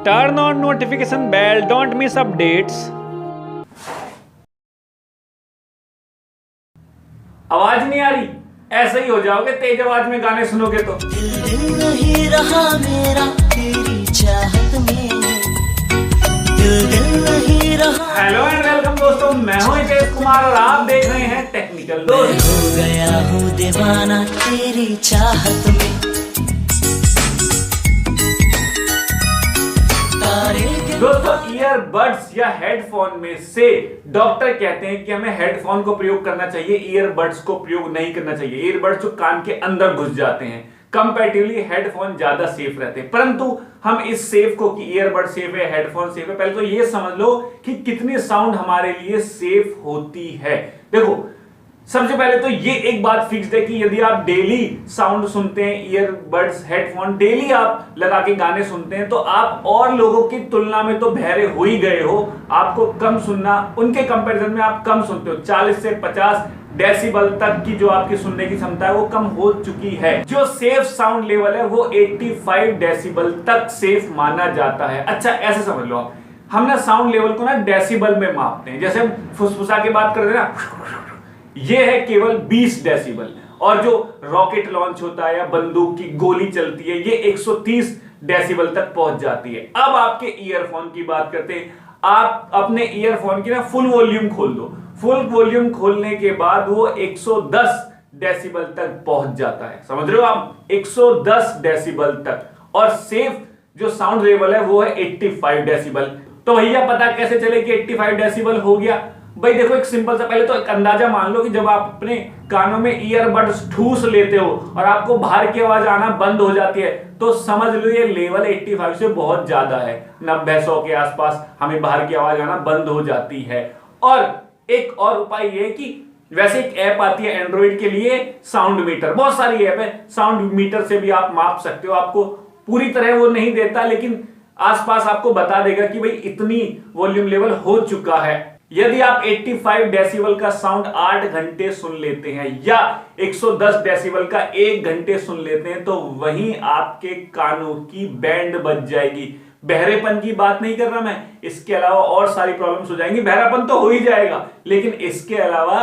Turn on notification bell, don't miss updates. आवाज नहीं आ रही, ऐसे ही हो जाओगे तेज आवाज में गाने सुनोगे तो। दिल नहीं रहा मेरा तेरी चाहत में, दिल नहीं रहा। हेलो एंड वेलकम दोस्तों, मैं हूं हितेश कुमार और आप देख रहे हैं टेक्निकल दोस्त। हो गया हूँ दीवाना तेरी चाहत में। दोस्तों ईयरबड्स या हेडफोन में से डॉक्टर कहते हैं कि हमें हेडफोन को प्रयोग करना चाहिए, ईयरबड्स को प्रयोग नहीं करना चाहिए। ईयरबड्स जो कान के अंदर घुस जाते हैं, कंपैरेटिवली हेडफोन ज्यादा सेफ रहते हैं। परंतु हम इस सेफ को कि ईयरबड सेफ है, हेडफोन सेफ है, पहले तो ये समझ लो कि कितनी साउंड हमारे लिए सेफ होती है। देखो सबसे पहले तो ये एक बात फिक्स है कि यदि आप डेली साउंड सुनते हैं, ईयरबड्स हेडफोन डेली आप लगा के गाने सुनते हैं, तो आप और लोगों की तुलना में तो बहरे हो ही गए हो। आपको कम सुनना, उनके कंपैरिजन में आप कम सुनते हो। 40 से 50 डेसिबल तक की जो आपकी सुनने की क्षमता है वो कम हो चुकी है। जो सेफ साउंड लेवल है वो 85 डेसिबल तक सेफ माना जाता है। अच्छा ऐसे समझ लो आप, हम ना साउंड लेवल को ना डेसिबल में मापते हैं। जैसे हम फुसफुसा के बात करते हैं ना, ये है केवल 20 डेसिबल। और जो रॉकेट लॉन्च होता है या बंदूक की गोली चलती है, ये 130 डेसिबल तक पहुंच जाती है। अब आपके ईयरफोन की बात करते हैं। आप अपने ईयरफोन की ना फुल वॉल्यूम खोल दो। फुल वॉल्यूम खोलने के बाद वो 110 डेसिबल तक पहुंच जाता है। समझ रहे हो आप, 110 डेसिबल तक। और सेफ जो साउंड लेवल है वो है 85 डेसिबल। तो भैया पता कैसे चले कि 85 डेसिबल हो गया? भाई देखो, एक सिंपल सा पहले तो एक अंदाजा मान लो कि जब आप अपने कानों में ईयरबड्स ठूस लेते हो और आपको बाहर की आवाज आना बंद हो जाती है, तो समझ लो ये लेवल 85 से बहुत ज्यादा है। 90-100 के आसपास हमें बाहर की आवाज आना बंद हो जाती है। और एक और उपाय ये है कि वैसे एक ऐप आती है एंड्रॉइड के लिए, साउंड मीटर। बहुत सारी ऐप है, साउंड मीटर से भी आप माप सकते हो। आपको पूरी तरह वो नहीं देता, लेकिन आसपास आपको बता देगा कि भाई इतनी वॉल्यूम लेवल हो चुका है। यदि आप 85 डेसिबल का साउंड 8 घंटे सुन लेते हैं या 110 डेसिबल का 1 घंटे सुन लेते हैं, तो वहीं आपके कानों की बैंड बज जाएगी। बहरेपन की बात नहीं कर रहा मैं, इसके अलावा और सारी प्रॉब्लम्स हो जाएंगी। बहरापन तो हो ही जाएगा, लेकिन इसके अलावा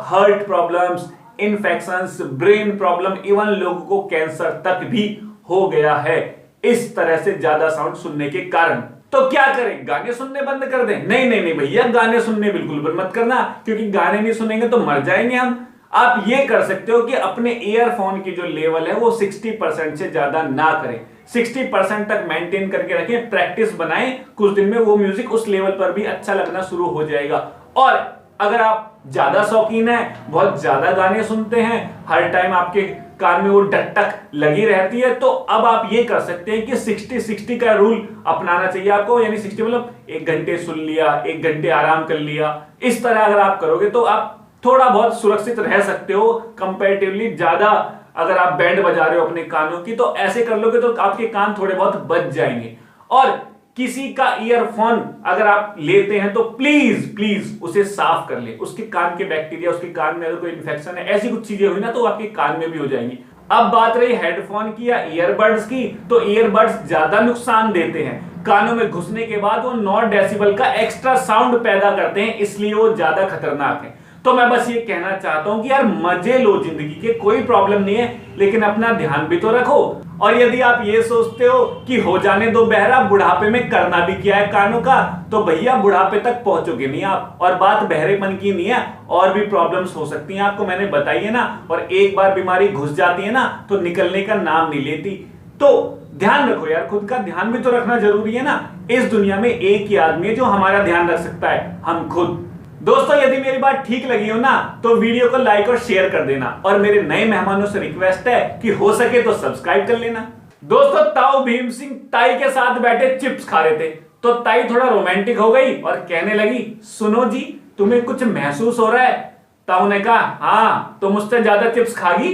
heart problems, infections, brain problem, even लोगों को कैंसर तक भी हो गया है इस तरह से ज्यादा साउंड सुनने के कारण। तो क्या करें, गाने सुनने बंद कर दें? नहीं नहीं नहीं भैया, गाने सुनने बिल्कुल बंद मत करना, क्योंकि गाने नहीं सुनेंगे तो मर जाएंगे हम। आप ये कर सकते हो कि अपने ईयरफोन की जो लेवल है वो 60% से ज्यादा ना करें। 60% तक मेंटेन करके रखें, प्रैक्टिस बनाएं। कुछ दिन में वो म्यूजिक उस लेवल पर भी अच्छा लगना शुरू हो जाएगा। और अगर आप ज्यादा शौकीन है, बहुत ज्यादा गाने सुनते हैं, हर टाइम आपके कान में वो डकटक लगी रहती है, तो अब आप ये कर सकते हैं कि 60-60 का रूल अपनाना चाहिए आपको। यानी 60 मतलब 1 घंटे सुन लिया, 1 घंटे आराम कर लिया। इस तरह अगर आप करोगे तो आप थोड़ा बहुत सुरक्षित रह सकते हो कंपैरेटिवली। ज्यादा अगर आप बैंड बजा रहे हो अपने कानों की, तो ऐसे कर लोगे तो आपके कान थोड़े बहुत बच जाएंगे। और किसी का ईयरफोन अगर आप लेते हैं तो प्लीज प्लीज उसे साफ कर ले। उसके कान के बैक्टीरिया, उसके कान में अगर कोई इन्फेक्शन है, ऐसी कुछ चीजें हुई ना, तो आपके कान में भी हो जाएंगी। अब बात रही हेडफोन की या ईयरबड्स की, तो ईयरबड्स ज्यादा नुकसान देते हैं। कानों में घुसने के बाद वो 9 डेसिबल का एक्स्ट्रा साउंड पैदा करते हैं, इसलिए वो ज्यादा खतरनाक है। तो मैं बस ये कहना चाहता हूं कि यार मजे लो जिंदगी के, कोई प्रॉब्लम नहीं है, लेकिन अपना ध्यान भी तो रखो। और यदि आप ये सोचते हो कि हो जाने दो बहरा, बुढ़ापे में करना भी क्या है कानों का, तो भैया बुढ़ापे तक पहुंचोगे नहीं आप। और बात बहरेपन की नहीं है, और भी प्रॉब्लम्स हो सकती हैं आपको, मैंने बताई है ना। और एक बार बीमारी घुस जाती है ना, तो निकलने का नाम नहीं लेती। तो ध्यान रखो यार, खुद का ध्यान भी तो रखना जरूरी है ना। इस दुनिया में एक ही आदमी है जो हमारा ध्यान रख सकता है, हम खुद। दोस्तों यदि मेरी बात ठीक लगी हो ना, तो वीडियो को लाइक और शेयर कर देना। और मेरे नए मेहमानों से रिक्वेस्ट है कि हो सके तो सब्सक्राइब कर लेना। दोस्तों ताऊ भीम सिंह ताई के साथ बैठे चिप्स खा रहे थे, तो ताई थोड़ा रोमांटिक हो गई और कहने लगी, सुनो जी तुम्हें कुछ महसूस हो रहा है? ताऊ ने कहा, हाँ, तो मुझसे ज्यादा चिप्स खागी?